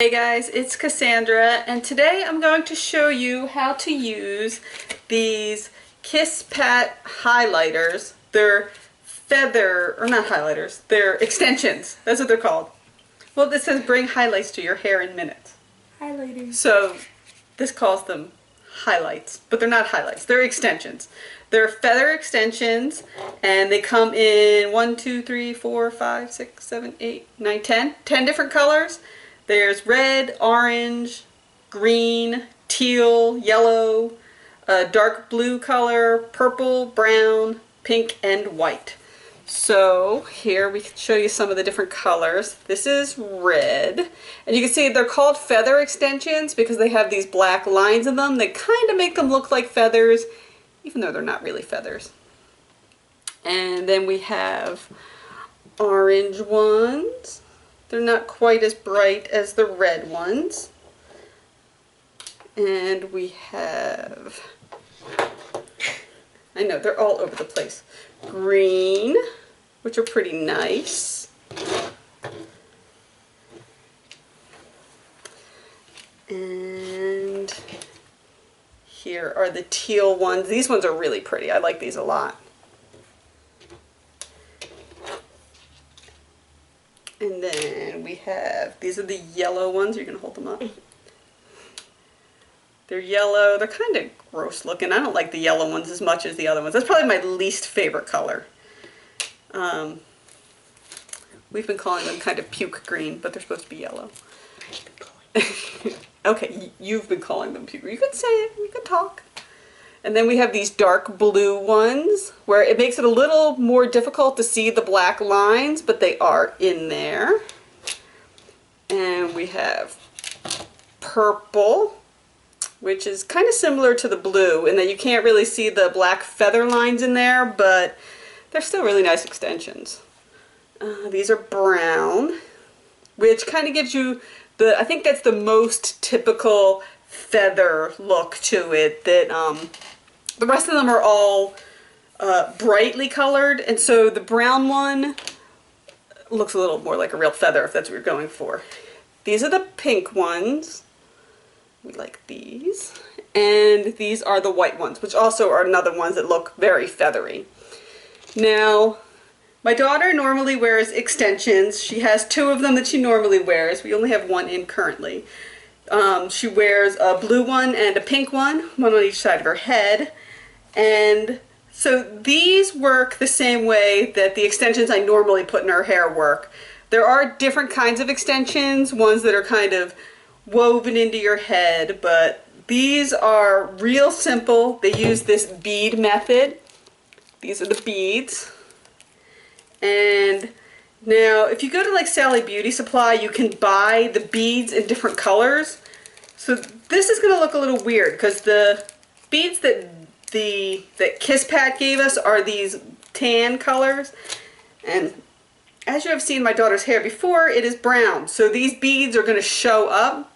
Hey guys, it's Cassandra, and today I'm going to show you how to use these Kisspat highlighters. They're not highlighters, they're extensions. That's what they're called. Well, this says bring highlights to your hair in minutes. Highlighters. So this calls them highlights, but they're not highlights, they're extensions. They're feather extensions, and they come in 1, 2, 3, 4, 5, 6, 7, 8, 9, 10 different colors. There's red, orange, green, teal, yellow, dark blue color, purple, brown, pink, and white. So here we can show you some of the different colors. This is red, and you can see they're called feather extensions because they have these black lines in them that kind of make them look like feathers, even though they're not really feathers. And then we have orange ones. They're not quite as bright as the red ones. And we have, I know, they're all over the place. Green, which are pretty nice. And here are the teal ones. These ones are really pretty. I like these a lot. And then we have, these are the yellow ones. You're going to hold them up. They're yellow. They're kind of gross looking. I don't like the yellow ones as much as the other ones. That's probably my least favorite color. We've been calling them kind of puke green, but they're supposed to be yellow. Okay, you've been calling them puke green. You could say it. You could talk. And then we have these dark blue ones where it makes it a little more difficult to see the black lines, but they are in there. And we have purple, which is kind of similar to the blue in that you can't really see the black feather lines in there, but they're still really nice extensions. These are brown, which kind of gives you I think that's the most typical feather look to it, that the rest of them are all brightly colored, and so the brown one looks a little more like a real feather if that's what you're going for. These are the pink ones. We like these. And these are the white ones, which also are another ones that look very feathery. Now, my daughter normally wears extensions. She has 2 of them that she normally wears. We only have 1 in currently. She wears a blue one and a pink one on each side of her head. And so these work the same way that the extensions I normally put in her hair work. There are different kinds of extensions, ones that are kind of woven into your head, but these are real simple. They use this bead method. These are the beads. And now, if you go to like Sally Beauty Supply, you can buy the beads in different colors. So this is going to look a little weird because the beads that Kisspat gave us are these tan colors. And as you have seen my daughter's hair before, it is brown. So these beads are going to show up.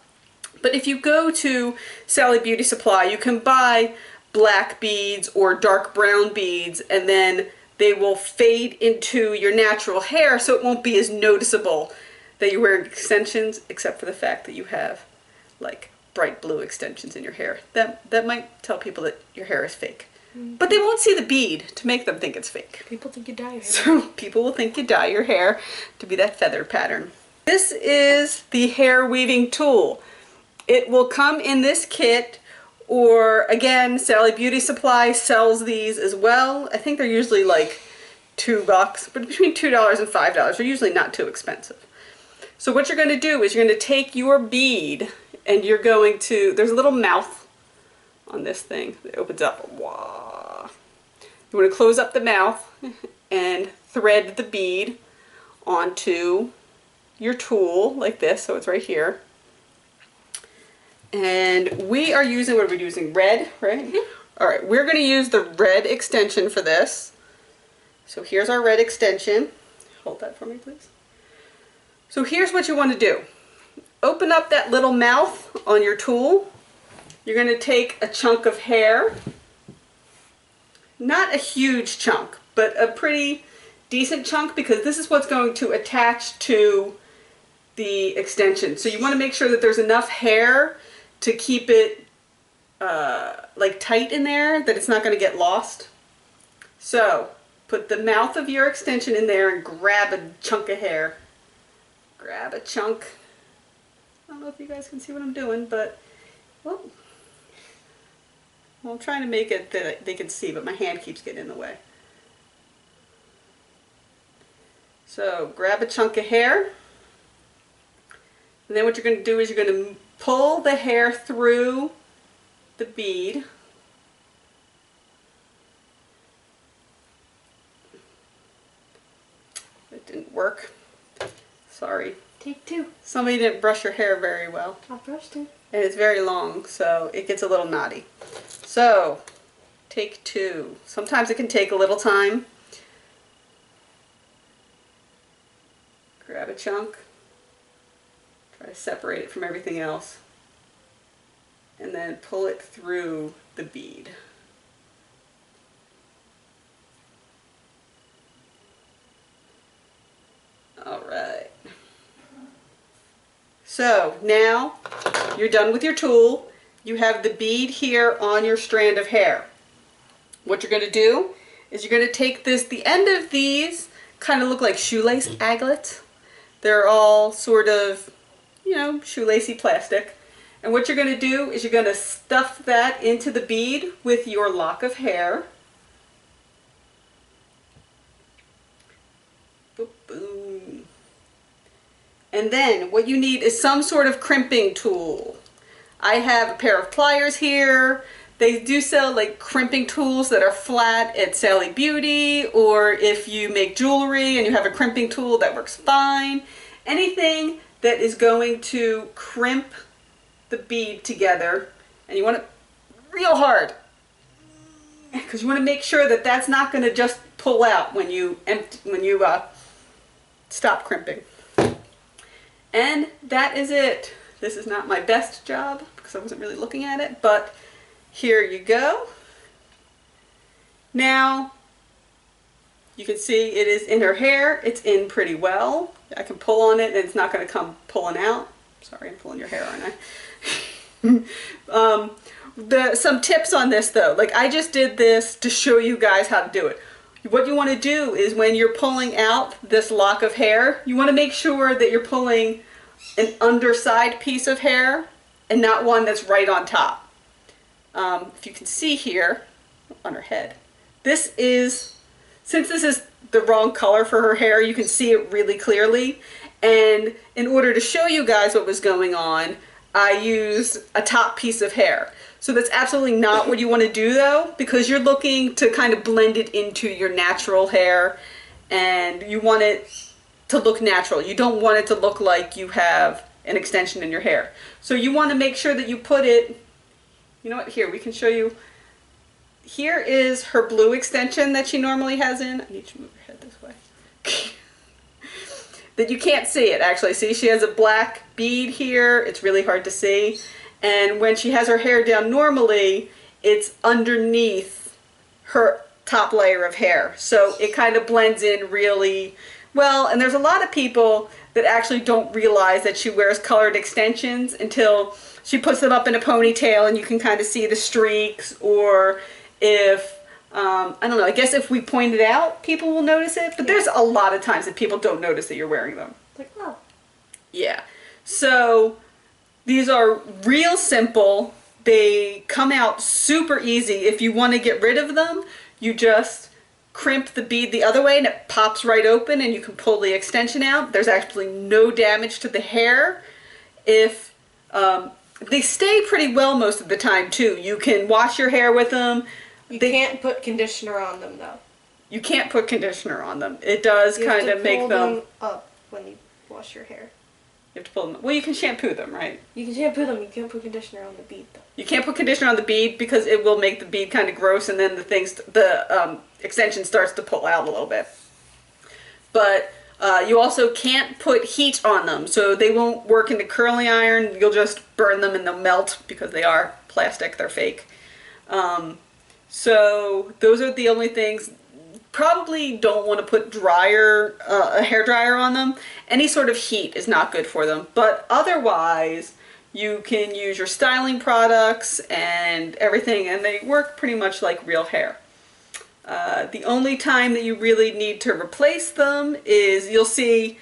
But if you go to Sally Beauty Supply, you can buy black beads or dark brown beads, and then they will fade into your natural hair, so it won't be as noticeable that you're wearing extensions, except for the fact that you have like bright blue extensions in your hair. That might tell people that your hair is fake. But they won't see the bead to make them think it's fake. People think you dye your hair. So people will think you dye your hair to be that feather pattern. This is the hair weaving tool. It will come in this kit, or again, Sally Beauty Supply sells these as well. I think they're usually like $2, but between $2 and $5. They're usually not too expensive. So what you're going to do is you're going to take your bead and you're going to, there's a little mouth on this thing that opens up. Wah. You want to close up the mouth and thread the bead onto your tool like this, so it's right here. And we are using, what are we using? Red, right? Mm-hmm. All right, we're going to use the red extension for this. So here's our red extension. Hold that for me, please. So here's what you want to do. Open up that little mouth on your tool. You're going to take a chunk of hair. Not a huge chunk, but a pretty decent chunk, because this is what's going to attach to the extension. So you want to make sure that there's enough hair to keep it like tight in there, that it's not going to get lost. So put the mouth of your extension in there and grab a chunk of hair. Grab a chunk. I don't know if you guys can see what I'm doing, but well, I'm trying to make it that they can see, but my hand keeps getting in the way. So grab a chunk of hair, and then what you're going to do is you're going to pull the hair through the bead. It didn't work. Sorry. Take two. Somebody didn't brush your hair very well. I brushed it. And it's very long, so it gets a little knotty. So, take two. Sometimes it can take a little time. Grab a chunk. Try to separate it from everything else. And then pull it through the bead. Alright. So now you're done with your tool. You have the bead here on your strand of hair. What you're going to do is you're going to take this, the end of these kind of look like shoelace aglets. They're all sort of, you know, shoelacy plastic. And what you're going to do is you're going to stuff that into the bead with your lock of hair. Boop, boom. And then what you need is some sort of crimping tool. I have a pair of pliers here. They do sell like crimping tools that are flat at Sally Beauty, or if you make jewelry and you have a crimping tool, that works fine. Anything that is going to crimp the bead together, and you want it real hard because you want to make sure that that's not going to just pull out when you stop crimping. And that is it. This is not my best job because I wasn't really looking at it, but here you go. Now you can see it is in her hair. It's in pretty well. I can pull on it and it's not going to come pulling out. Sorry, I'm pulling your hair, aren't I? Some tips on this though. Like, I just did this to show you guys how to do it. What you want to do is when you're pulling out this lock of hair, you want to make sure that you're pulling an underside piece of hair and not one that's right on top. If you can see here on her head, this is, since this is the wrong color for her hair, you can see it really clearly. And in order to show you guys what was going on, I used a top piece of hair. So that's absolutely not what you want to do though, because you're looking to kind of blend it into your natural hair and you want it to look natural. You don't want it to look like you have an extension in your hair. So you want to make sure that you put it, you know what, here we can show you. Here is her blue extension that she normally has in. I need you to move your head this way. That you can't see it actually. See, she has a black bead here. It's really hard to see. And when she has her hair down normally, it's underneath her top layer of hair. So it kind of blends in really well. And there's a lot of people that actually don't realize that she wears colored extensions until she puts them up in a ponytail and you can kind of see the streaks. Or if, I don't know, I guess if we point it out, people will notice it. But there's a lot of times that people don't notice that you're wearing them. Like, oh. Yeah. So these are real simple. They come out super easy. If you want to get rid of them, you just crimp the bead the other way and it pops right open and you can pull the extension out. There's actually no damage to the hair. If they stay pretty well most of the time too. You can wash your hair with them. You can't put conditioner on them though. You can't put conditioner on them. It does kind of make them up when you wash your hair. You have to pull them. Well, you can shampoo them, right? You can shampoo them. You can't put conditioner on the bead, though. You can't put conditioner on the bead because it will make the bead kind of gross, and then the extension starts to pull out a little bit. But you also can't put heat on them, so they won't work in the curling iron. You'll just burn them and they'll melt because they are plastic. They're fake. So those are the only things. probably don't want to put a hair dryer on them. Any sort of heat is not good for them, but otherwise you can use your styling products and everything, and they work pretty much like real hair. The only time that you really need to replace them is you'll see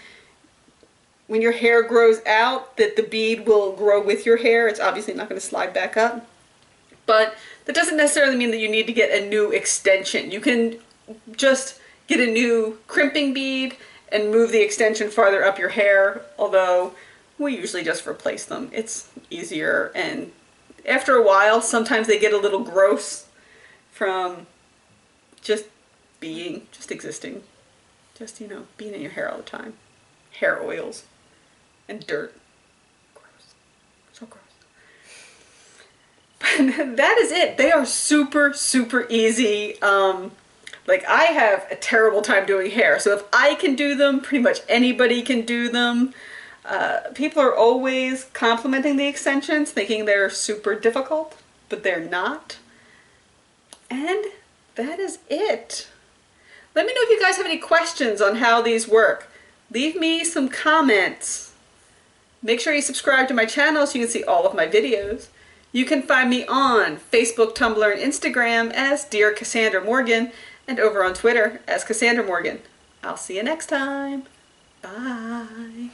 when your hair grows out that the bead will grow with your hair. It's obviously not going to slide back up, but that doesn't necessarily mean that you need to get a new extension. You can just get a new crimping bead and move the extension farther up your hair, although we usually just replace them. It's easier, and after a while sometimes they get a little gross from just existing, just, you know, being in your hair all the time. Hair oils and dirt. Gross. So gross. But that is it. They are super, super easy. Like, I have a terrible time doing hair, so if I can do them, pretty much anybody can do them. People are always complimenting the extensions, thinking they're super difficult, but they're not. And that is it. Let me know if you guys have any questions on how these work. Leave me some comments. Make sure you subscribe to my channel so you can see all of my videos. You can find me on Facebook, Tumblr, and Instagram as Dear Cassandra Morgan, and over on Twitter as Cassandra Morgan. I'll see you next time. Bye.